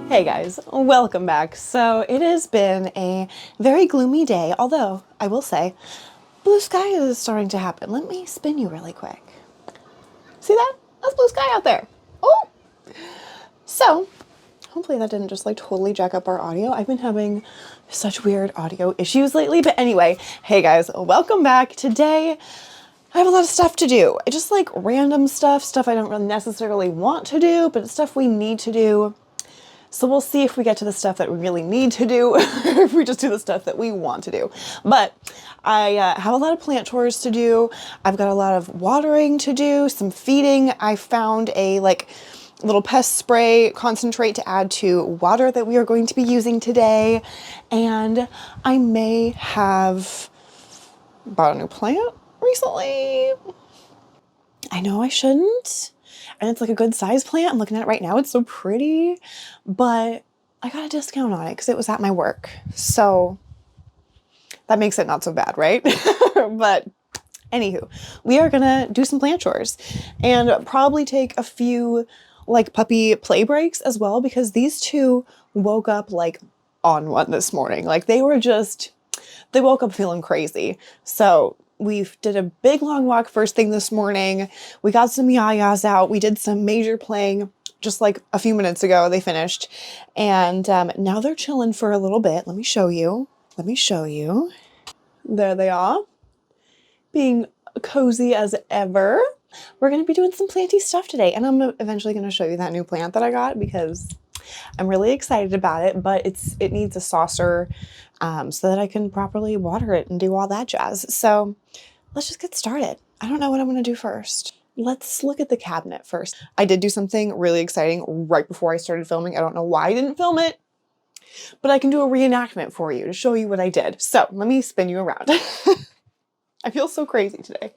Hey guys, welcome back. So it has been a very gloomy day, although I will say blue sky is starting to happen. Let me spin you really quick. See that? That's blue sky out there. Oh! So hopefully that didn't just like totally jack up our audio. I've been having such weird audio issues lately, but anyway, hey guys, welcome back. Today I have a lot of stuff to do. Just like random stuff I don't really necessarily want to do, but it's stuff we need to do. So we'll see if we get to the stuff that we really need to do, or if we just do the stuff that we want to do. But I have a lot of plant chores to do. I've got a lot of watering to do, some feeding. I found a little pest spray concentrate to add to water that we are going to be using today. And I may have bought a new plant recently. I know I shouldn't. And it's like a good size plant. I'm looking at it right now. It's so pretty, but I got a discount on it because it was at my work. So that makes it not so bad, right? But anywho, we are gonna do some plant chores and probably take a few like puppy play breaks as well, because these two woke up like on one this morning. Like they woke up feeling crazy. So we did a big long walk first thing this morning. We got some yayas out. We did some major playing just like a few minutes ago. They finished. And now they're chilling for a little bit. Let me show you. There they are, being cozy as ever. We're going to be doing some planty stuff today. And I'm eventually going to show you that new plant that I got because I'm really excited about it, but it needs a saucer so that I can properly water it and do all that jazz. So let's just get started. I don't know what I'm going to do first. Let's look at the cabinet first. I did do something really exciting right before I started filming. I don't know why I didn't film it, but I can do a reenactment for you to show you what I did. So let me spin you around. I feel so crazy today.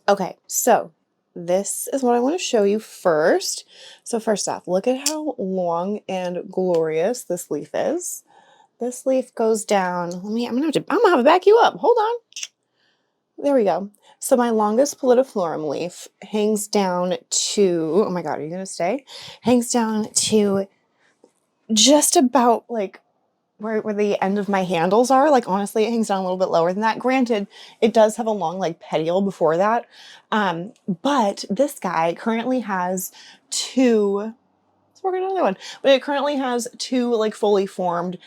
Okay, so this is what I want to show you first. So first off, look at how long and glorious this leaf is. This leaf goes down. I'm gonna have to back you up. Hold on. There we go. So my longest Pollination leaf hangs down to, oh my God, are you gonna stay? Hangs down to just about like where the end of my handles are. Like honestly, it hangs down a little bit lower than that. Granted, it does have a long like petiole before that. But this guy currently has two, let's work on another one, but it currently has two like fully formed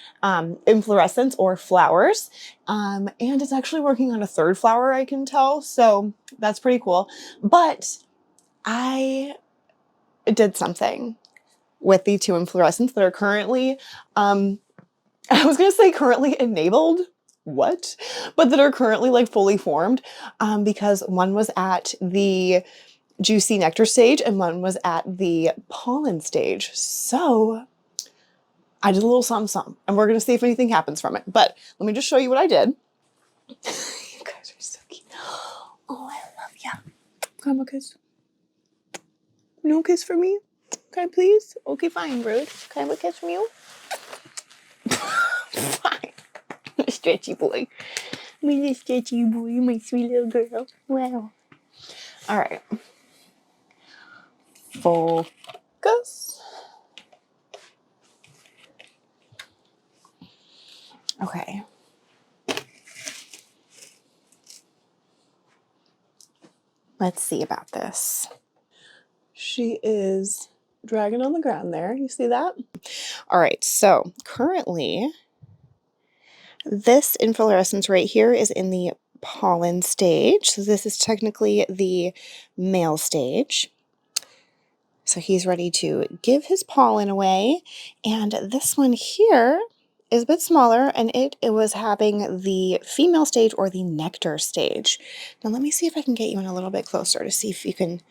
inflorescence or flowers. And it's actually working on a third flower, I can tell. So that's pretty cool. But I did something with the two inflorescence that are currently, I was going to say currently enabled, what? But that are currently like fully formed because one was at the juicy nectar stage and one was at the pollen stage. So I did a little something and we're going to see if anything happens from it. But let me just show you what I did. You guys are so cute. Oh, I love you. Can I have a kiss? No kiss for me? Can I please? Okay, fine, rude. Can I have a kiss from you? Fine. Stretchy boy. My little stretchy boy, my sweet little girl. Wow. All right. Focus. Okay. Let's see about this. She is dragging on the ground there. You see that? All right. So currently, this inflorescence right here is in the pollen stage. So this is technically the male stage. So he's ready to give his pollen away. And this one here is a bit smaller, and it was having the female stage or the nectar stage. Now let me see if I can get you in a little bit closer to see if you can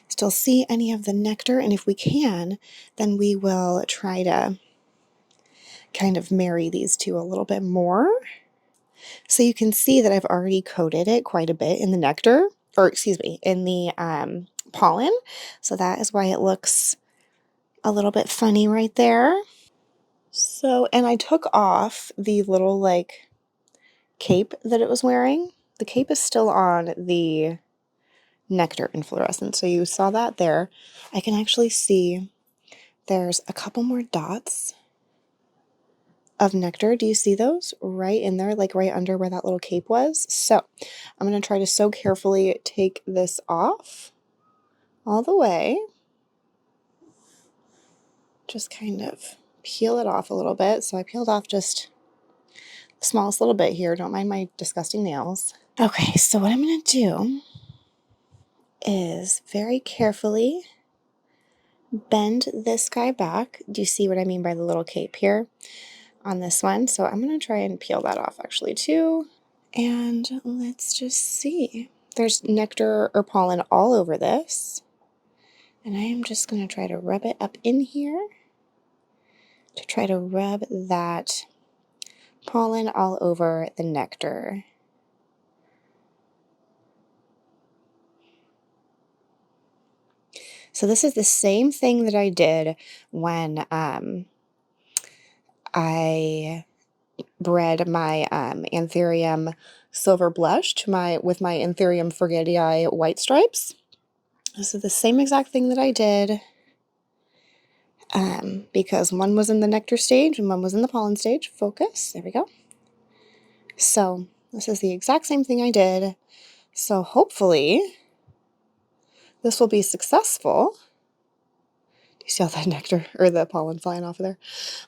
still see any of the nectar. And if we can, then we will try to kind of marry these two a little bit more. So you can see that I've already coated it quite a bit in the nectar, or excuse me, in the pollen. So that is why it looks a little bit funny right there. So, and I took off the little like cape that it was wearing. The cape is still on the nectar inflorescence. So you saw that there. I can actually see there's a couple more dots of nectar. Do you see those right in there, like right under where that little cape was? So I'm going to try to so carefully take this off all the way. Just kind of peel it off a little bit. So I peeled off just the smallest little bit here. Don't mind my disgusting nails. Okay, so what I'm going to do is very carefully bend this guy back. Do you see what I mean by the little cape here on this one? So I'm going to try and peel that off actually too. And let's just see. There's nectar or pollen all over this. And I am just going to try to rub it up in here to try to rub that pollen all over the nectar. So this is the same thing that I did when I bred my Anthurium silver blush with my Anthurium forgetii white stripes. This is the same exact thing that I did because one was in the nectar stage and one was in the pollen stage. Focus. There we go. So this is the exact same thing I did. So hopefully this will be successful. Do you see all that nectar or the pollen flying off of there?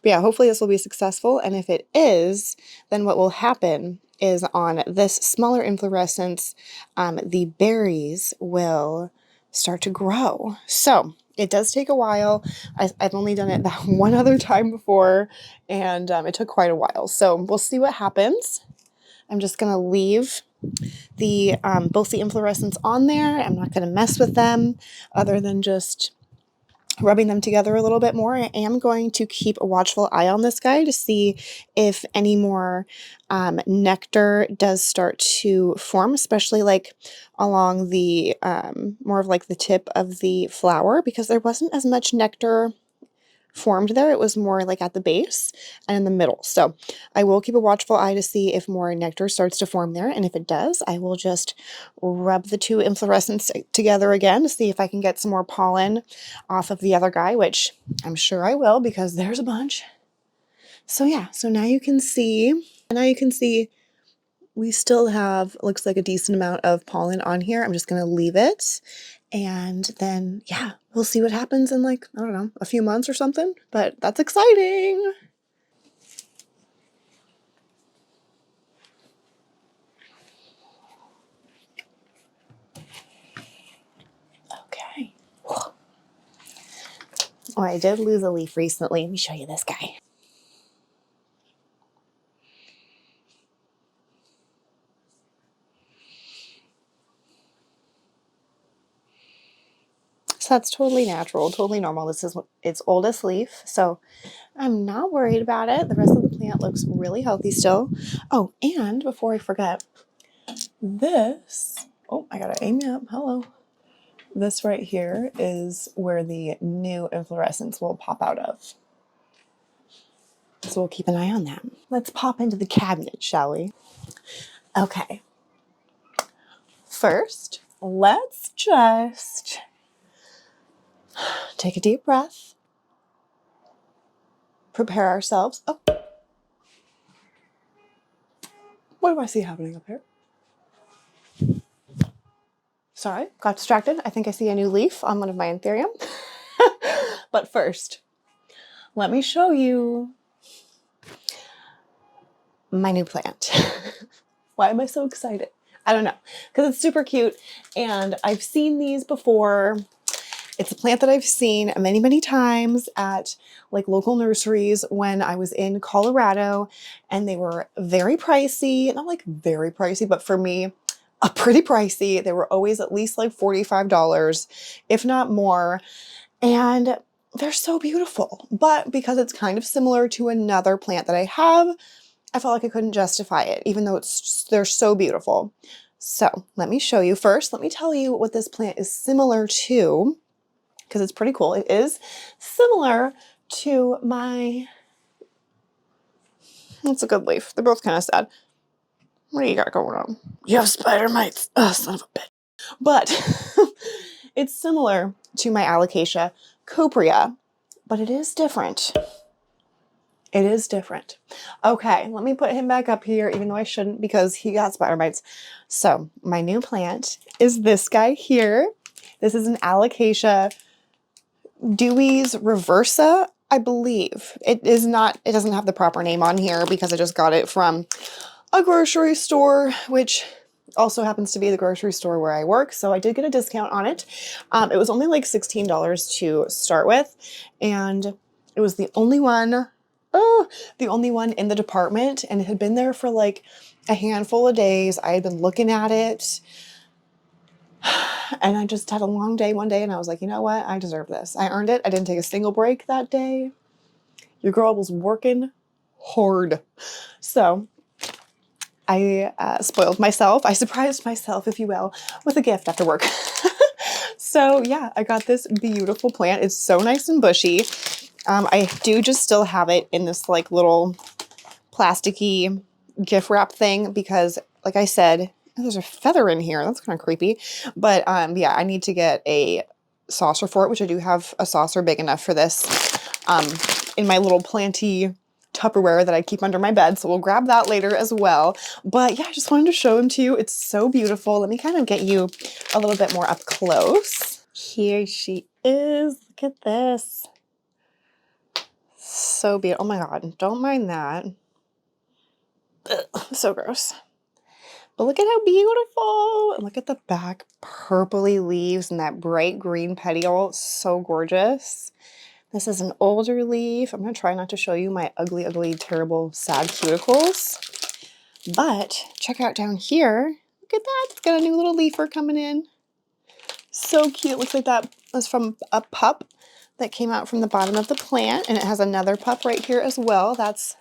But yeah, hopefully this will be successful. And if it is, then what will happen is on this smaller inflorescence, the berries will start to grow. So it does take a while. I've only done it that one other time before, and it took quite a while. So we'll see what happens. I'm just going to leave the both the inflorescence on there. I'm not going to mess with them other than just rubbing them together a little bit more. I am going to keep a watchful eye on this guy to see if any more nectar does start to form, especially like along the more of like the tip of the flower, because there wasn't as much nectar formed there. It was more like at the base and in the middle. So I will keep a watchful eye to see if more nectar starts to form there. And if it does, I will just rub the two inflorescence together again to see if I can get some more pollen off of the other guy, which I'm sure I will because there's a bunch. So yeah, so now you can see we still have, looks like a decent amount of pollen on here. I'm just going to leave it. And then, yeah, we'll see what happens in like, I don't know, a few months or something. But that's exciting. Okay. Oh, I did lose a leaf recently. Let me show you this guy. So that's totally natural, totally normal. This is its oldest leaf, so I'm not worried about it. The rest of the plant looks really healthy still. Oh, and before I forget, I gotta aim it up. Hello. This right here is where the new inflorescence will pop out of. So we'll keep an eye on that. Let's pop into the cabinet, shall we? Okay. First, let's just take a deep breath. Prepare ourselves. Oh. What do I see happening up here? Sorry, got distracted. I think I see a new leaf on one of my Anthurium. But first, let me show you my new plant. Why am I so excited? I don't know, because it's super cute and I've seen these before. It's a plant that I've seen many, many times at like local nurseries when I was in Colorado, and they were very pricey. Not like very pricey, but for me, pretty pricey. They were always at least like $45, if not more. And they're so beautiful. But because it's kind of similar to another plant that I have, I felt like I couldn't justify it, even though they're so beautiful. So let me show you. First, let me tell you what this plant is similar to, because it's pretty cool. It is similar to my, that's a good leaf. They're both kind of sad. What do you got going on? You have spider mites. Oh, son of a bitch. But it's similar to my alocasia copria, but it is different. It is different. Okay, let me put him back up here, even though I shouldn't because he got spider bites. So my new plant is this guy here. This is an alocasia Dewey's reversa, I believe. It is not, it doesn't have the proper name on here because I just got it from a grocery store, which also happens to be the grocery store where I work. So I did get a discount on it. It was only like $16 to start with. And it was the only one, the only one in the department. And it had been there for like a handful of days. I had been looking at it. And I just had a long day one day and I was like, you know what? I deserve this. I earned it. I didn't take a single break that day. Your girl was working hard. So I spoiled myself. I surprised myself, if you will, with a gift after work. So yeah, I got this beautiful plant. It's so nice and bushy. I do just still have it in this like little plasticky gift wrap thing because like I said, there's a feather in here. That's kind of creepy. But yeah, I need to get a saucer for it, which I do have a saucer big enough for this in my little planty Tupperware that I keep under my bed. So we'll grab that later as well. But yeah, I just wanted to show them to you. It's so beautiful. Let me kind of get you a little bit more up close. Here she is. Look at this. So beautiful. Oh my God. Don't mind that. Ugh, so gross. But look at how beautiful. And look at the back purpley leaves and that bright green petiole. So gorgeous. This is an older leaf. I'm going to try not to show you my ugly, ugly, terrible, sad cuticles. But check out down here. Look at that. It's got a new little leafer coming in. So cute. It looks like that was from a pup that came out from the bottom of the plant. And it has another pup right here as well. That's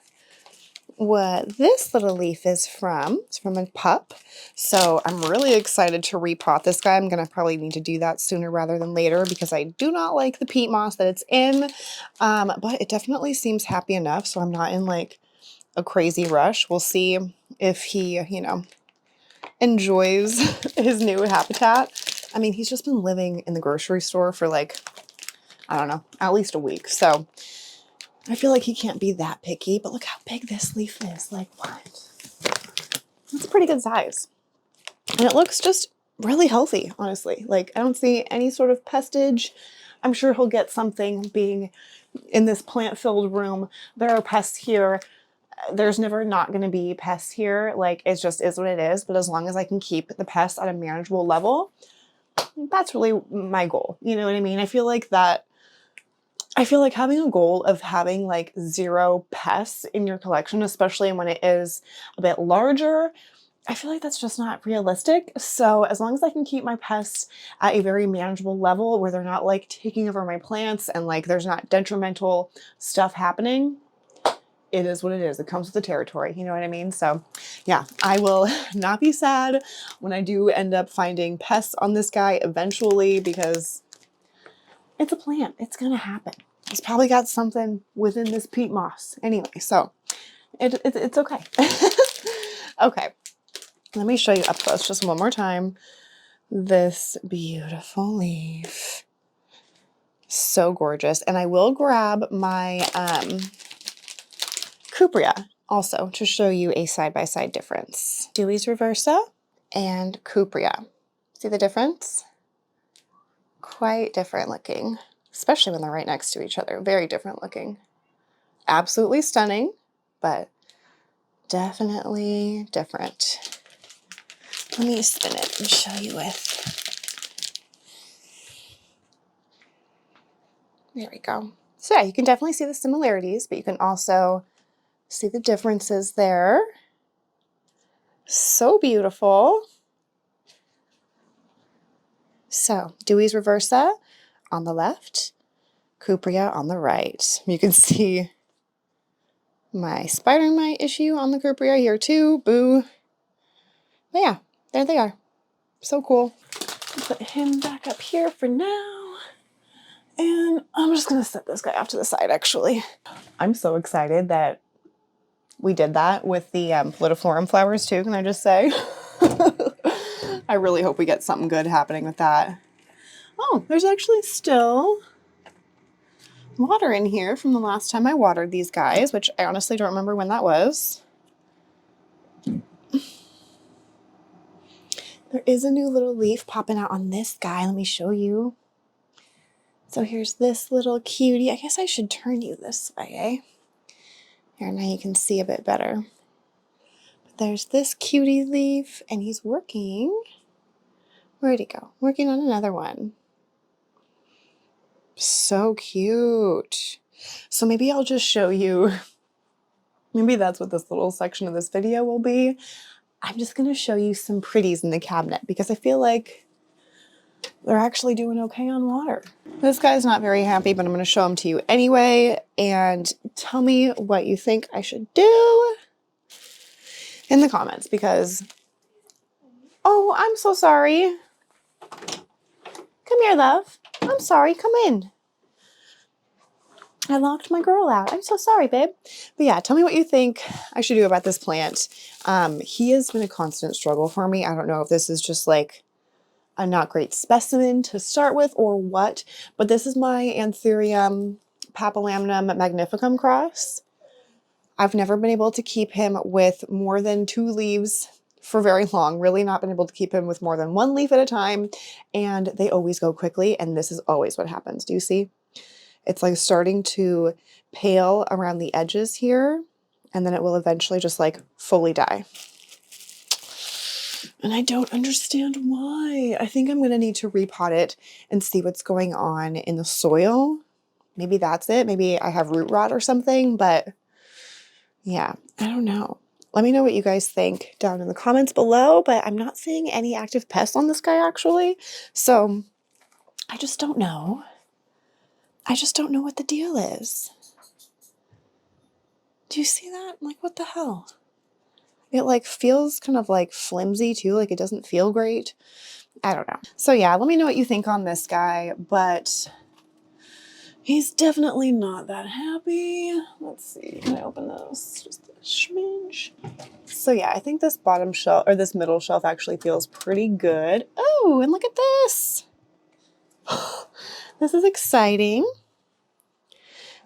what this little leaf is from. It's from a pup. So I'm really excited to repot this guy. I'm going to probably need to do that sooner rather than later because I do not like the peat moss that it's in. But it definitely seems happy enough. So I'm not in like a crazy rush. We'll see if he, you know, enjoys his new habitat. I mean, he's just been living in the grocery store for like, I don't know, at least a week. So I feel like he can't be that picky, but look how big this leaf is. Like, what? It's a pretty good size. And it looks just really healthy, honestly. Like, I don't see any sort of pestage. I'm sure he'll get something being in this plant-filled room. There are pests here. There's never not going to be pests here. Like, it just is what it is. But as long as I can keep the pests at a manageable level, that's really my goal. You know what I mean? I feel like having a goal of having like 0 pests in your collection, especially when it is a bit larger, I feel like that's just not realistic. So as long as I can keep my pests at a very manageable level where they're not like taking over my plants and like there's not detrimental stuff happening, it is what it is. It comes with the territory. You know what I mean? So yeah, I will not be sad when I do end up finding pests on this guy eventually because it's a plant. It's going to happen. He's probably got something within this peat moss. Anyway, so it's okay. Okay. Let me show you up close just one more time. This beautiful leaf. So gorgeous. And I will grab my Cupria also to show you a side-by-side difference. Dewey's Reversa and Cupria. See the difference? Quite different looking, especially when they're right next to each other. Very different looking. Absolutely stunning, but definitely different. Let me spin it and show you with. There we go. So yeah, you can definitely see the similarities, but you can also see the differences there. So beautiful. So Dewey's Reversa on the left, Cupria on the right. You can see my spider mite issue on the Cupria here too. Boo. But yeah, there they are. So cool. Put him back up here for now. And I'm just going to set this guy off to the side, actually. I'm so excited that we did that with the Philodendron flowers too, can I just say? I really hope we get something good happening with that. Oh, there's actually still water in here from the last time I watered these guys, which I honestly don't remember when that was. There is a new little leaf popping out on this guy. Let me show you. So here's this little cutie. I guess I should turn you this way, eh? Here, now you can see a bit better. But there's this cutie leaf, and he's working. Where'd he go? Working on another one. So cute. So maybe I'll just show you. Maybe that's what this little section of this video will be. I'm just going to show you some pretties in the cabinet because I feel like they're actually doing okay on water. This guy's not very happy, but I'm going to show him to you anyway. And tell me what you think I should do in the comments because, oh, I'm so sorry. Come here, love. I'm sorry. Come in. I locked my girl out. I'm so sorry, babe. But yeah, tell me what you think I should do about this plant. He has been a constant struggle for me. I don't know if this is just like a not great specimen to start with or what, but this is my Anthurium Papillamnum magnificum cross. I've never been able to keep him with more than 2 leaves for very long, really not been able to keep him with more than 1 leaf at a time, and they always go quickly, and this is always what happens. Do you see? It's like starting to pale around the edges here, and then it will eventually just like fully die. And I don't understand why. I think I'm going to need to repot it and see what's going on in the soil. Maybe that's it. Maybe I have root rot or something, but yeah, I don't know. Let me know what you guys think down in the comments below, but I'm not seeing any active pests on this guy actually. So I just don't know. I just don't know what the deal is. Do you see that? Like, what the hell? It like feels kind of like flimsy too, like it doesn't feel great. I don't know. So yeah, let me know what you think on this guy, but he's definitely not that happy. Let's see, can I open this? Just a smidge. So yeah, I think this bottom shelf, or this middle shelf actually feels pretty good. Oh, and look at this. This is exciting.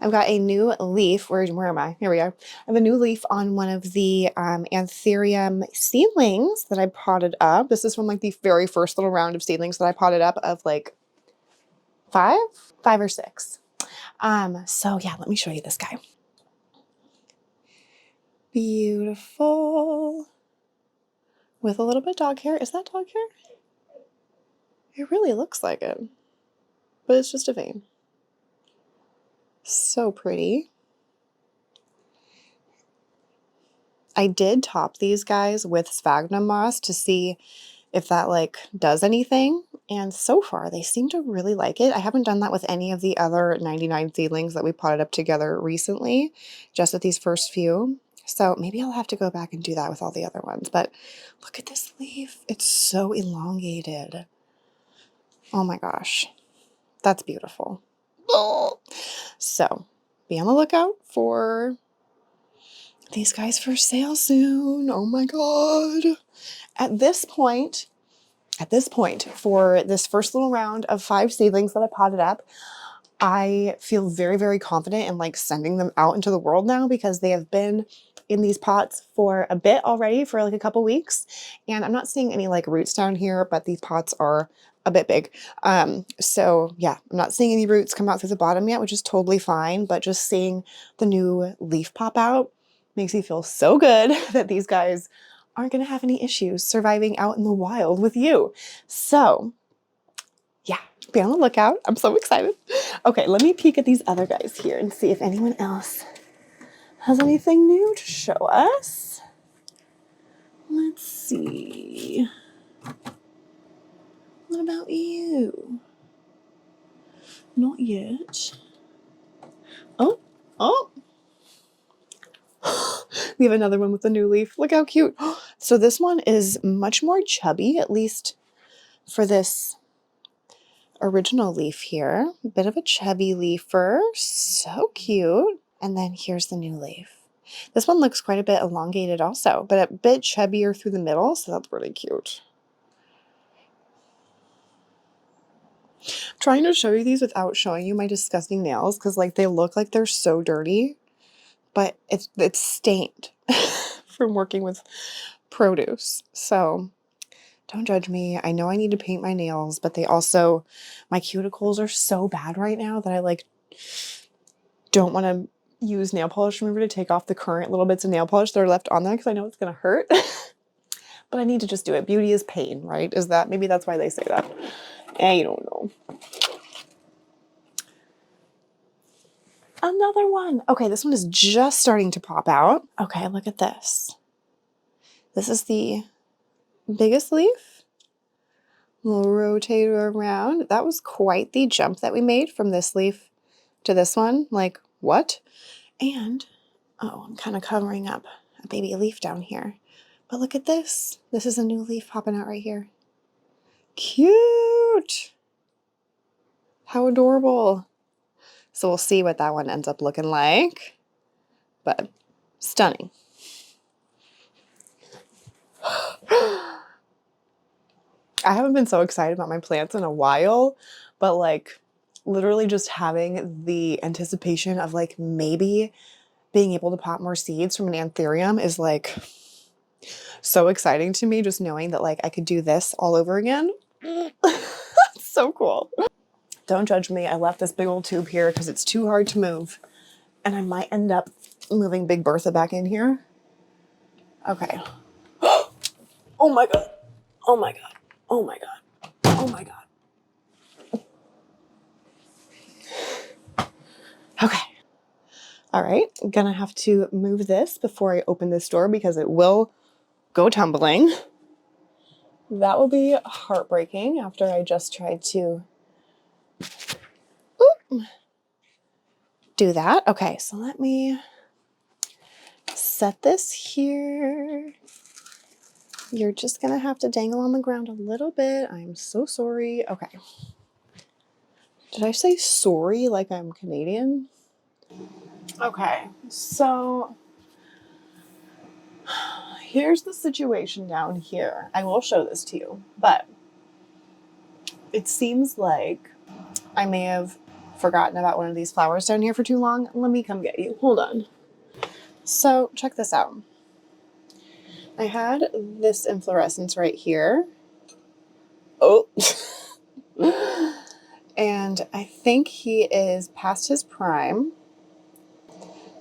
I've got a new leaf. Where am I? Here we are. I have a new leaf on one of the Anthurium seedlings that I potted up. This is from like the very first little round of seedlings that I potted up of like 5 or 6. So yeah, let me show you this guy. Beautiful. With a little bit of dog hair. Is that dog hair? It really looks like it, but it's just a vein. So pretty. I did top these guys with sphagnum moss to see if that like does anything. And so far they seem to really like it. I haven't done that with any of the other 99 seedlings that we potted up together recently, just with these first few. So maybe I'll have to go back and do that with all the other ones. But look at this leaf. It's so elongated. Oh my gosh. That's beautiful. Oh. So be on the lookout for these guys for sale soon. Oh my God. At this point, for this first little round of 5 seedlings that I potted up, I feel very, very confident in like sending them out into the world now because they have been in these pots for a bit already, for like a couple weeks. And I'm not seeing any like roots down here, but these pots are a bit big. So yeah, I'm not seeing any roots come out through the bottom yet, which is totally fine. But just seeing the new leaf pop out makes me feel so good that these guys aren't going to have any issues surviving out in the wild with you. So yeah, be on the lookout. I'm so excited. Okay, let me peek at these other guys here and see if anyone else has anything new to show us. Let's see. What about you? Not yet. Oh, oh. We have another one with a new leaf. Look how cute. So this one is much more chubby, at least for this original leaf here. A bit of a chubby leafer. So cute. And then here's the new leaf. This one looks quite a bit elongated also, but a bit chubbier through the middle, so that's really cute. trying to show you these without showing you my disgusting nails because like they look like they're so dirty, but it's stained from working with produce. So don't judge me. I know I need to paint my nails, but they also, my cuticles are so bad right now that I like don't want to use nail polish remover to take off the current little bits of nail polish that are left on there because I know it's going to hurt. But I need to just do it. Beauty is pain, right? Is that, maybe that's why they say that. I don't know. Another one. Okay, this one is just starting to pop out. Okay, look at this. This is the biggest leaf. We'll rotate her around. That was quite the jump that we made from this leaf to this one. Like, what? And, oh, I'm kind of covering up a baby leaf down here. But look at this. This is a new leaf popping out right here. Cute. How adorable. So we'll see what that one ends up looking like. But stunning. I haven't been so excited about my plants in a while, but like literally just having the anticipation of like maybe being able to pop more seeds from an Anthurium is like so exciting to me, just knowing that like I could do this all over again. So cool. Don't judge me. I left this big old tube here because it's too hard to move. And I might end up moving Big Bertha back in here. Okay. Oh my God. Oh my God. Oh my God. Oh my God. Okay. All right. I'm gonna have to move this before I open this door because it will go tumbling. That will be heartbreaking after I just tried to do that. Okay, so let me set this here. You're just gonna have to dangle on the ground a little bit. I'm so sorry. Okay. Did I say sorry like I'm Canadian? Okay, so here's the situation down here. I will show this to you, but it seems like I may have forgotten about one of these flowers down here for too long. Let me come get you. Hold on. So check this out. I had this inflorescence right here. Oh. And I think he is past his prime.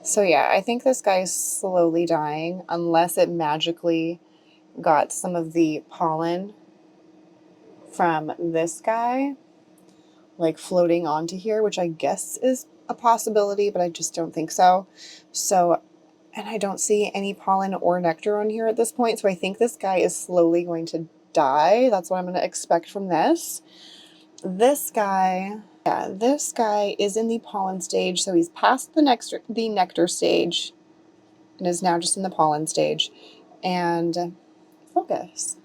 So yeah, I think this guy's slowly dying unless it magically got some of the pollen from this guy like floating onto here, which I guess is a possibility, but I just don't think so. So, and I don't see any pollen or nectar on here at this point. So I think this guy is slowly going to die. That's what I'm going to expect from this. This guy, yeah, this guy is in the pollen stage. So he's past the nectar stage and is now just in the pollen stage. And focus.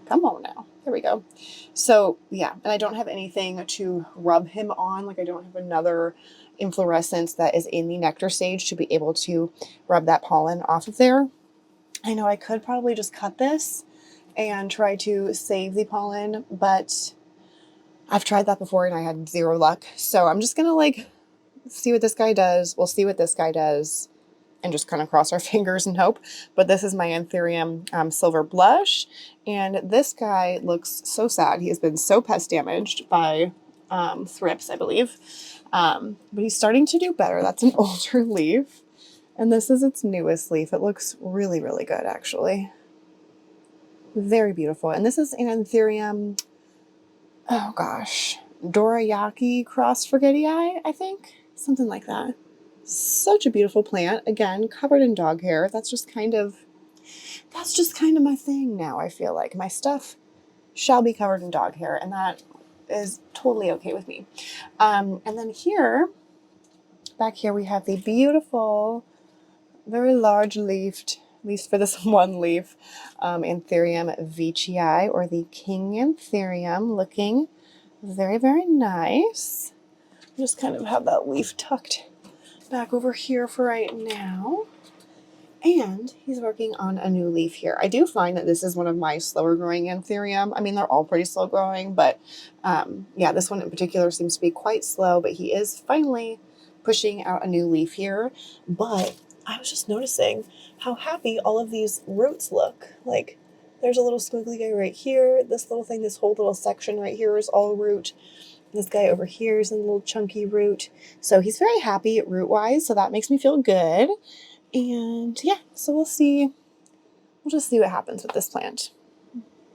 Come on now. There we go. So yeah, and I don't have anything to rub him on. Like I don't have another inflorescence that is in the nectar stage to be able to rub that pollen off of there. I know I could probably just cut this and try to save the pollen, but I've tried that before and I had zero luck. So I'm just gonna like see what this guy does. We'll see what this guy does and just kind of cross our fingers and hope. But this is my Anthurium Silver Blush. And this guy looks so sad. He has been so pest damaged by thrips, I believe. But he's starting to do better. That's an older leaf. And this is its newest leaf. It looks really, really good, actually. Very beautiful. And this is an Anthurium, oh gosh, Dorayaki cross Forgetii, I think. Something like that. Such a beautiful plant. Again, covered in dog hair. That's just kind of my thing now, I feel like. My stuff shall be covered in dog hair, and that is totally okay with me. And then here, back here, we have the beautiful, very large leafed, at least for this one leaf, Anthurium veitchii, or the King Anthurium, looking very, very nice. Just kind of have that leaf tucked back over here for right now. And he's working on a new leaf here. I do find that this is one of my slower growing Anthurium. I mean, they're all pretty slow growing, but yeah, this one in particular seems to be quite slow, but he is finally pushing out a new leaf here. But I was just noticing how happy all of these roots look. Like, there's a little squiggly guy right here. This little thing, this whole little section right here is all root. This guy over here is a little chunky root. So he's very happy root-wise, so that makes me feel good. And yeah, so we'll see. We'll just see what happens with this plant.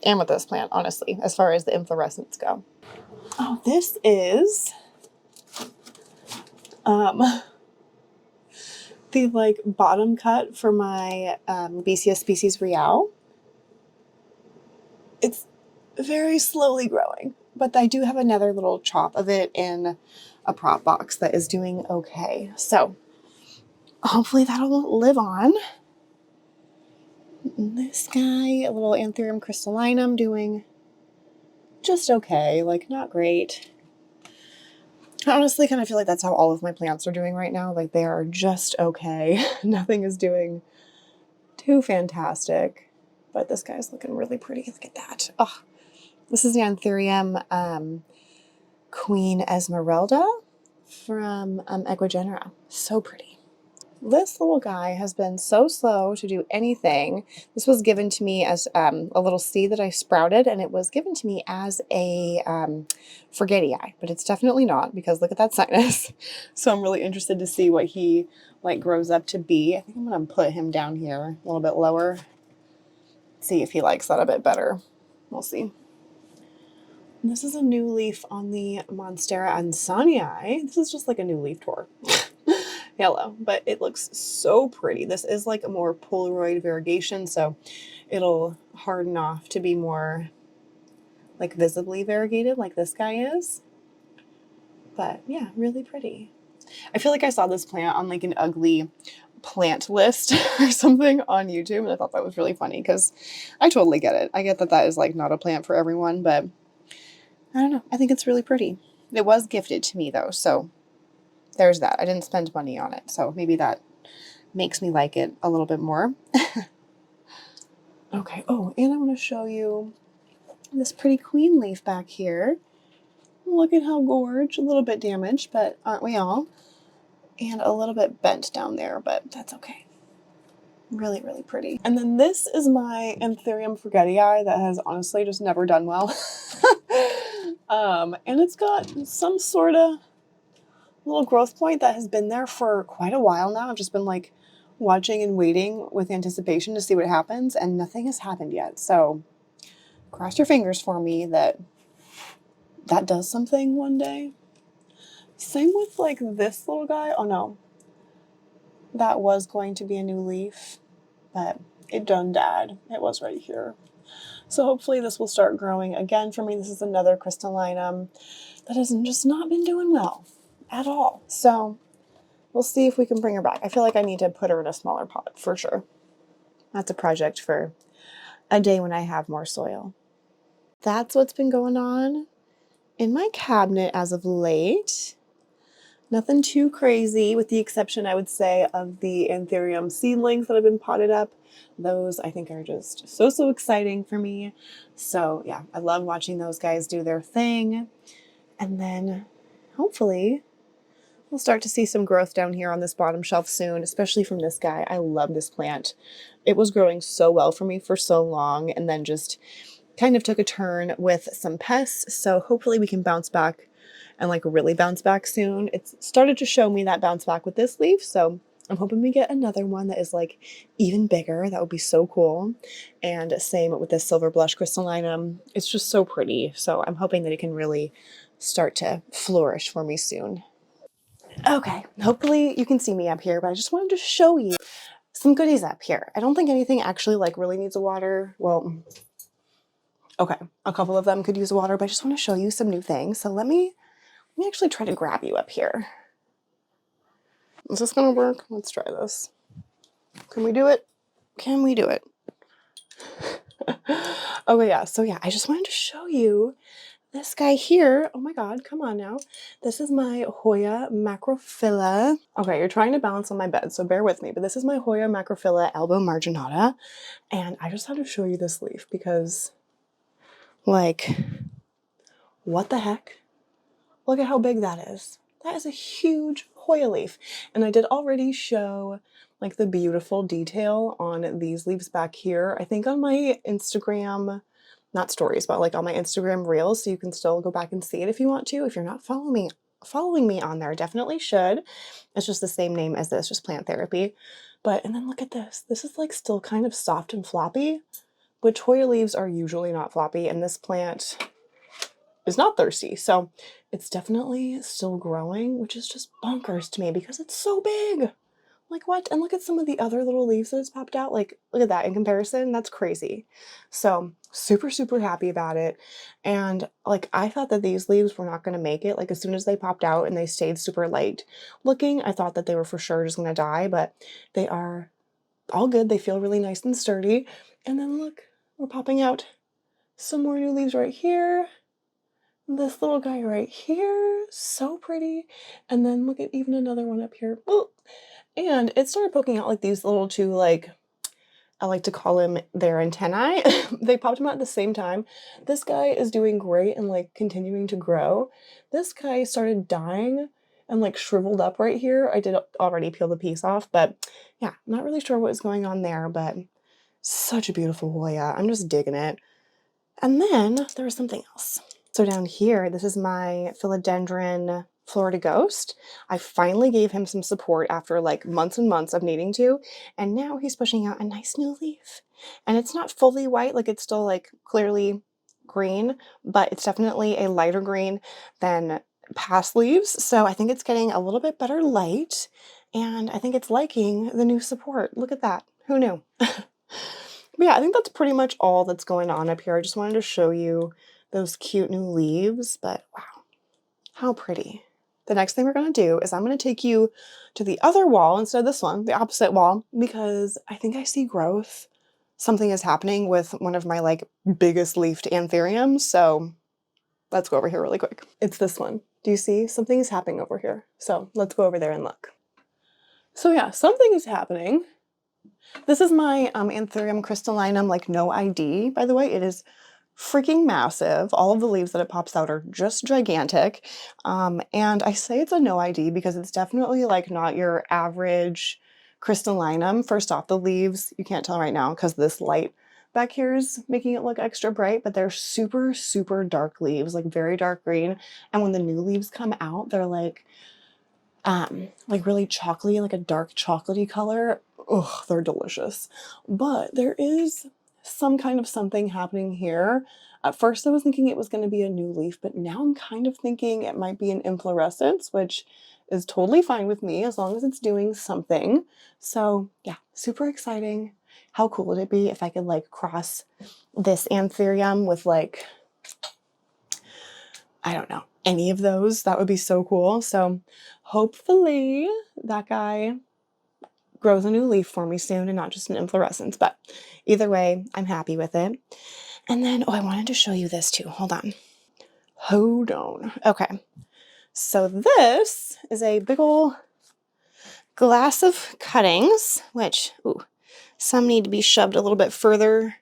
And with this plant, honestly, as far as the inflorescence go. Oh, this is the like bottom cut for my Basia species Real. It's very slowly growing, but I do have another little chop of it in a prop box that is doing okay. So hopefully that'll live on. This guy, a little Anthurium crystallinum, doing just okay, like not great. I honestly kind of feel like that's how all of my plants are doing right now. Like they are just okay. Nothing is doing too fantastic, but this guy's looking really pretty. Look at that. Oh, this is the Anthurium Queen Esmeralda from Equigenera. So pretty. This little guy has been so slow to do anything. This was given to me as a little seed that I sprouted, and it was given to me as a forgetii, but it's definitely not, because look at that sinus. So I'm really interested to see what he like grows up to be. I think I'm gonna put him down here a little bit lower. See if he likes that a bit better. We'll see. And this is a new leaf on the Monstera ansanii. This is just like a new leaf tour. Yellow, but it looks so pretty. This is like a more Polaroid variegation, so it'll harden off to be more like visibly variegated like this guy is. But yeah, really pretty. I feel like I saw this plant on like an ugly plant list or something on YouTube, and I thought that was really funny because I totally get it. I get that that is like not a plant for everyone, but I don't know. I think it's really pretty. It was gifted to me though, so there's that. I didn't spend money on it, so maybe that makes me like it a little bit more. Okay, oh, and I want to show you this pretty queen leaf back here. Look at how gorge. A little bit damaged, but aren't we all? And a little bit bent down there, but that's okay. Really, really pretty. And then this is my Anthurium forgetii that has honestly just never done well. And it's got some sort of little growth point that has been there for quite a while now. I've just been like watching and waiting with anticipation to see what happens, and nothing has happened yet. So cross your fingers for me that that does something one day. Same with like this little guy. Oh no, that was going to be a new leaf, but it done died. It was right here. So hopefully this will start growing again for me. This is another crystallinum that has just not been doing well at all. So we'll see if we can bring her back. I feel like I need to put her in a smaller pot for sure. That's a project for a day when I have more soil. That's what's been going on in my cabinet as of late. Nothing too crazy, with the exception, I would say, of the Anthurium seedlings that have been potted up. Those I think are just so exciting for me. So yeah, I love watching those guys do their thing. And then hopefully we'll start to see some growth down here on this bottom shelf soon, especially from this guy. I love this plant. It was growing so well for me for so long, and then just kind of took a turn with some pests. So hopefully we can bounce back and like really bounce back soon. It's started to show me that bounce back with this leaf. So I'm hoping we get another one that is like even bigger. That would be so cool. And same with this silver blush crystallinum. It's just so pretty. So I'm hoping that it can really start to flourish for me soon. Okay, hopefully you can see me up here, but I just wanted to show you some goodies up here. I don't think anything actually like really needs a water. Well, okay, a couple of them could use water, but I just want to show you some new things. So let me actually try to grab you up here. Is this gonna work? Let's try this. Can we do it? Can we do it? Okay, yeah, so yeah, I just wanted to show you this guy here, oh my god, come on now. This is my Hoya macrophylla. Okay, you're trying to balance on my bed, so bear with me, but this is my Hoya macrophylla elbow marginata, and I just had to show you this leaf because, like, what the heck? Look at how big that is. That is a huge Hoya leaf, and I did already show like the beautiful detail on these leaves back here, I think on my Instagram, not stories, but like on my Instagram reels, so you can still go back and see it if you want to. If you're not following me on there, definitely should. It's just the same name as this, just plant therapy. But, and then look at this. This is like still kind of soft and floppy, which Hoya leaves are usually not floppy, and this plant is not thirsty. So it's definitely still growing, which is just bonkers to me because it's so big. Like, what? And look at some of the other little leaves that's popped out. Like, look at that in comparison. That's crazy. So super, super happy about it. And like, I thought that these leaves were not going to make it. Like, as soon as they popped out and they stayed super light looking, I thought that they were for sure just going to die, but they are all good. They feel really nice and sturdy. And then look, we're popping out some more new leaves right here. This little guy right here, so pretty. And then look at even another one up here. Ooh. And it started poking out like these little two, like, I like to call them their antennae. They popped them out at the same time. This guy is doing great and like continuing to grow. This guy started dying and like shriveled up right here. I did already peel the piece off, but yeah, not really sure what was going on there, but such a beautiful Hoya. I'm just digging it. And then there was something else. So down here, this is my philodendron Florida Ghost. I finally gave him some support after like months and months of needing to, and now he's pushing out a nice new leaf. And it's not fully white, like it's still like clearly green, but it's definitely a lighter green than past leaves. So I think it's getting a little bit better light, and I think it's liking the new support. Look at that. Who knew? But yeah, I think that's pretty much all that's going on up here. I just wanted to show you those cute new leaves, but wow, how pretty. The next thing we're going to do is I'm going to take you to the other wall instead of this one, the opposite wall, because I think I see growth. Something is happening with one of my like biggest leafed anthuriums, so let's go over here really quick. It's this one. Do you see? Something is happening over here. So let's go over there and look. So yeah, something is happening. This is my Anthurium crystallinum, like no ID, by the way. It is freaking massive. All of the leaves that it pops out are just gigantic. And I say it's a no ID because it's definitely like not your average crystallinum. First off, the leaves, you can't tell right now because this light back here is making it look extra bright, but they're super, super dark leaves, like very dark green. And when the new leaves come out, they're like really chocolatey, like a dark chocolatey color. Ugh, they're delicious. But there is some kind of something happening here. At first I was thinking it was going to be a new leaf, but now I'm kind of thinking it might be an inflorescence, which is totally fine with me as long as it's doing something. So yeah, super exciting. How cool would it be if I could like cross this anthurium with like, I don't know, any of those? That would be so cool. So hopefully that guy grows a new leaf for me soon and not just an inflorescence. But either way, I'm happy with it. And then, oh, I wanted to show you this too. Hold on. Hold on. Okay. So this is a big ol' glass of cuttings, which, ooh, some need to be shoved a little bit further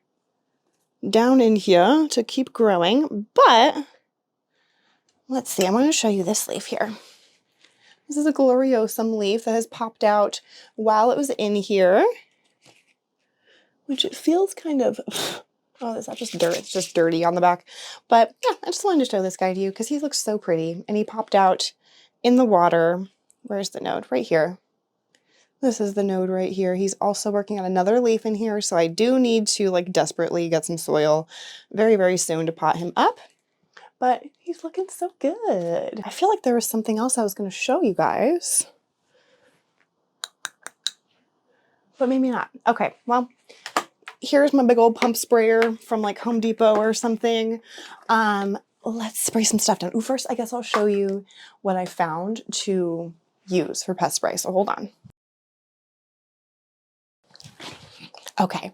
down in here to keep growing. But let's see, I want to show you this leaf here. This is a gloriosum leaf that has popped out while it was in here, which it feels kind of, oh, is that just dirt? It's just dirty on the back. But yeah, I just wanted to show this guy to you because he looks so pretty. And he popped out in the water. Where's the node? Right here. This is the node right here. He's also working on another leaf in here, so I do need to like desperately get some soil very, very soon to pot him up. But he's looking so good. I feel like there was something else I was going to show you guys. But maybe not. Okay, well, here's my big old pump sprayer from like Home Depot or something. Let's spray some stuff down. Ooh, first, I guess I'll show you what I found to use for pest spray. So hold on. Okay.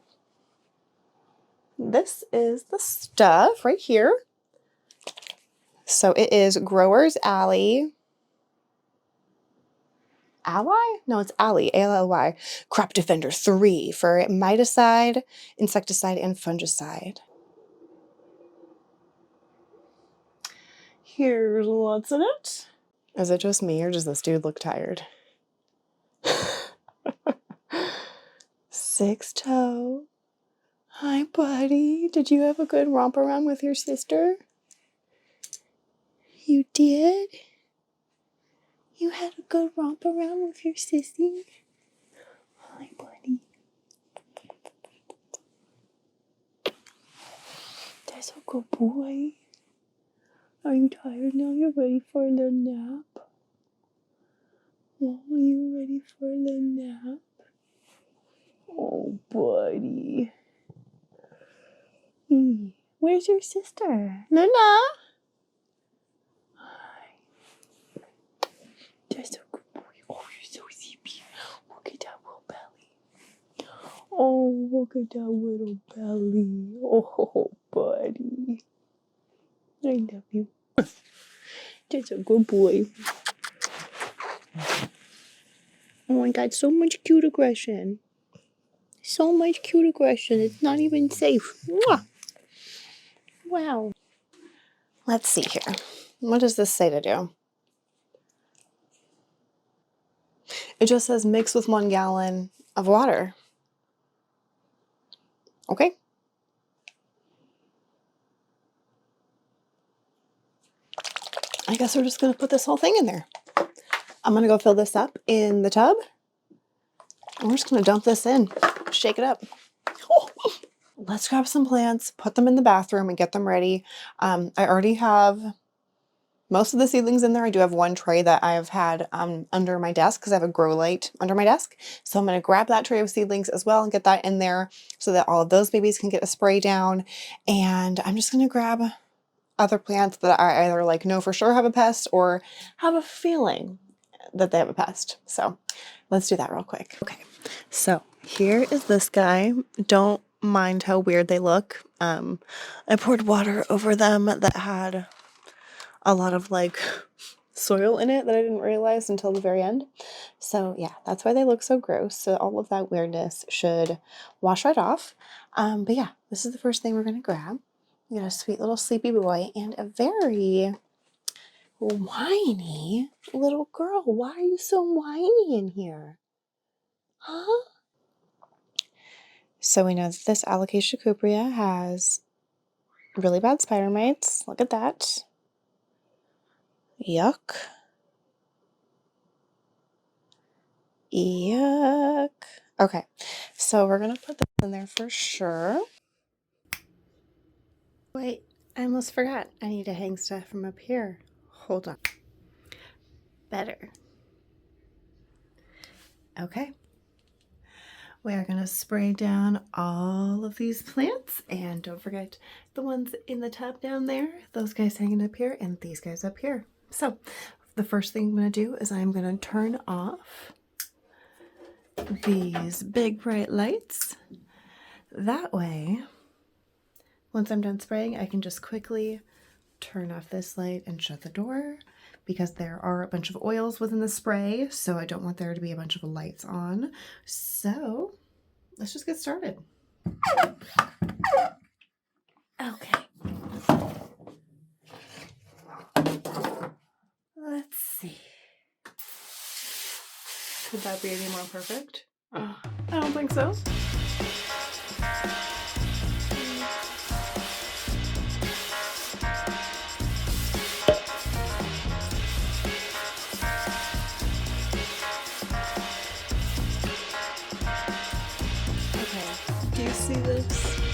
This is the stuff right here. So it is Growers Alley. Ally? No, it's Alley, A-L-L-Y. Crop Defender 3 for miticide, insecticide, and fungicide. Here's what's in it. Is it just me or does this dude look tired? 6-toe. Hi, buddy. Did you have a good romp around with your sister? You did? You had a good romp around with your sissy? Hi, buddy. That's a good boy. Are you tired now? You're ready for a little nap? Oh, are you ready for a little nap? Oh, buddy. Where's your sister? Luna? Hi. That's a good boy. Oh, you're so sleepy. Look at that little belly. Oh, look at that little belly. Oh, buddy. I love you. That's a good boy. Oh my god, so much cute aggression. So much cute aggression. It's not even safe. Mwah. Wow. Let's see here. What does this say to do? It just says mix with 1 gallon of water. Okay. I guess we're just going to put this whole thing in there. I'm going to go fill this up in the tub. And we're just going to dump this in. Shake it up. Oh. Let's grab some plants, put them in the bathroom, and get them ready. I already have most of the seedlings in there. I do have one tray that I've had under my desk because I have a grow light under my desk. So I'm going to grab that tray of seedlings as well and get that in there so that all of those babies can get a spray down. And I'm just going to grab other plants that I either like know for sure have a pest or have a feeling that they have a pest. So let's do that real quick. Okay, so here is this guy. Don't mind how weird they look. I poured water over them that had a lot of like soil in it that I didn't realize until the very end. So yeah, that's why they look so gross. So all of that weirdness should wash right off. But yeah, this is the first thing we're gonna grab. We got a sweet little sleepy boy and a very whiny little girl. Why are you so whiny in here? Huh? So we know that this alocasia cuprea has really bad spider mites. Look at that. Yuck. Yuck. Okay, so we're gonna put this in there for sure. Wait, I almost forgot. I need to hang stuff from up here. Hold on. Better. Okay. We are going to spray down all of these plants, and don't forget the ones in the tub down there, those guys hanging up here, and these guys up here. So the first thing I'm going to do is I'm going to turn off these big bright lights. That way, once I'm done spraying, I can just quickly turn off this light and shut the door because there are a bunch of oils within the spray, so I don't want there to be a bunch of lights on. So let's just get started. Okay. Let's see. Could that be any more perfect? I don't think so. Okay, do you see this?